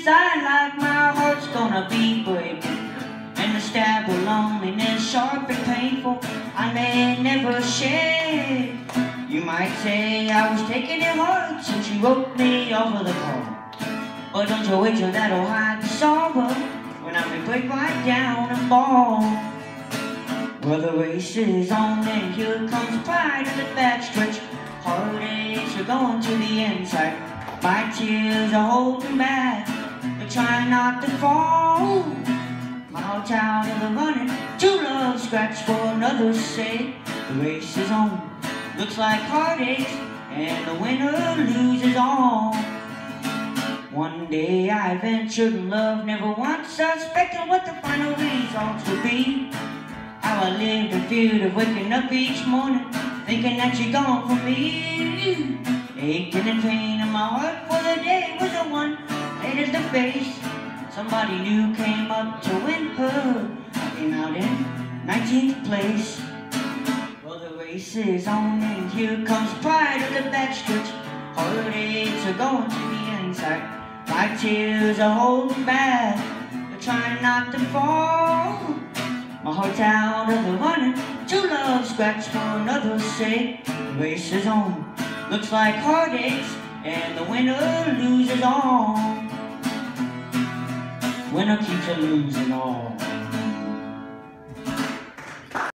inside like my heart's gonna be breaking. And the stab of loneliness, sharp and painful, I may never shed. You might say I was taking it hard since you wrote me over the call. But don't you wait till that'll hide the sorrow when I may break right down and fall. Well, the race is on and here comes pride in the backstretch. Heartaches are going to the inside. My tears are holding back. They're trying not to fall. My heart's out of the running. Two love scratch for another's sake. The race is on. Looks like heartaches, and the winner loses all. One day I ventured in love, never once suspecting what the final results would be. How I lived in fear of waking up each morning, thinking that you're gone from me. Aching and pain in my heart for the day was the one laid as the face. Somebody new came up to win her. I came out in 19th place. Race is on and here comes pride in the backstretch. Heartaches are going to the inside. My tears are holding back. They're trying not to fall. My heart's out of the running. Two love scratch for another's sake. The race is on. Looks like heartaches, and the winner loses all. Winner keeps a losing all.